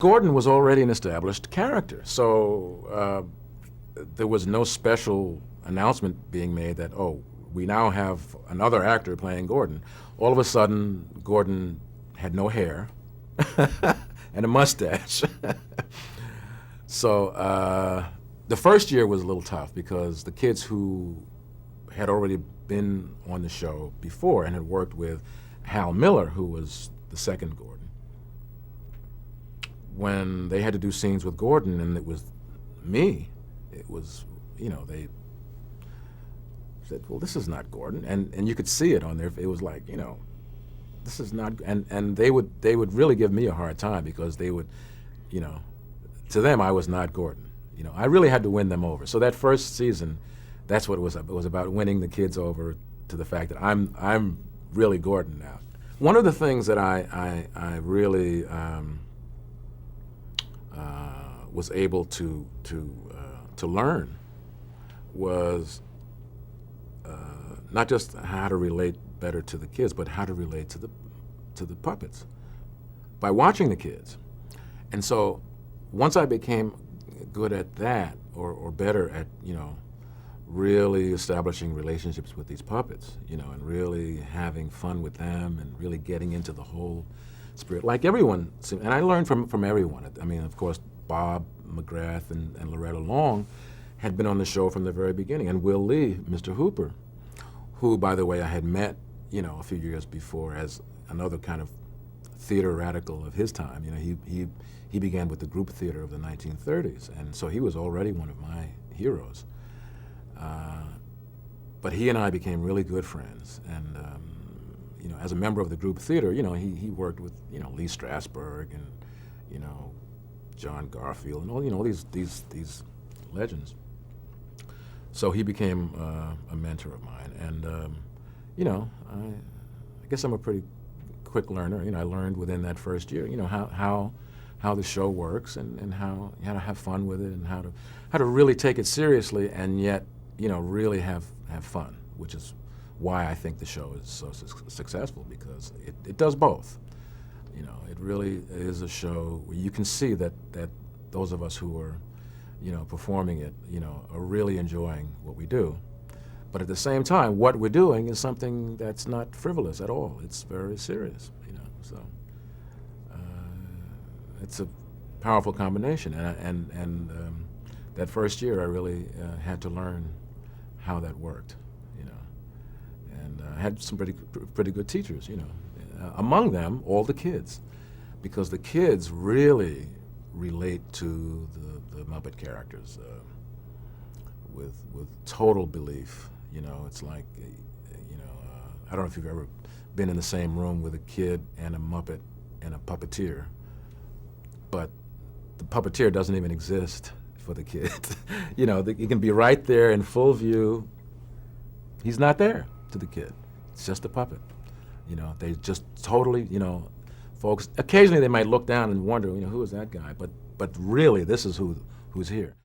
Gordon was already an established character, so there was no special announcement being made that, oh, we now have another actor playing Gordon. All of a sudden, Gordon had no hair and a mustache. So the first year was a little tough because the kids who had already been on the show before and had worked with Hal Miller, who was the second Gordon, when they had to do scenes with Gordon and it was me, it was, they said, well, this is not Gordon. And you could see it on there. It was like, this is not, and they would really give me a hard time because they would, to them, I was not Gordon. I really had to win them over. So that first season, that's what it was. It was about winning the kids over to the fact that I'm really Gordon now. One of the things that I really was able to learn was not just how to relate better to the kids, but how to relate to the puppets by watching the kids. And so once I became good at that, or better at really establishing relationships with these puppets, and really having fun with them and really getting into the whole spirit, like everyone, and I learned from everyone. I mean, of course, Bob McGrath and Loretta Long had been on the show from the very beginning, and Will Lee, Mr. Hooper, who, by the way, I had met, a few years before as another kind of theater radical of his time. He began with the group theater of the 1930s, and so he was already one of my heroes. But he and I became really good friends, and as a member of the group theater, he worked with Lee Strasberg and John Garfield and all these legends. So he became a mentor of mine, and I guess I'm a pretty quick learner. I learned within that first year, how the show works and how to have fun with it and how to really take it seriously and yet really have fun, which is why I think the show is so successful, because it does both. It really is a show where you can see that those of us who are performing it are really enjoying what we do, but at the same time what we're doing is something that's not frivolous at all. It's very serious. So it's a powerful combination, and that first year I really had to learn how that worked, and I had some pretty good teachers, among them all the kids, because the kids really relate to the Muppet characters with total belief. It's like, I don't know if you've ever been in the same room with a kid and a Muppet and a puppeteer, but the puppeteer doesn't even exist for the kid. He can be right there in full view. He's not there to the kid. It's just a puppet. They just totally, folks, occasionally they might look down and wonder, who is that guy? But really, this is who's here.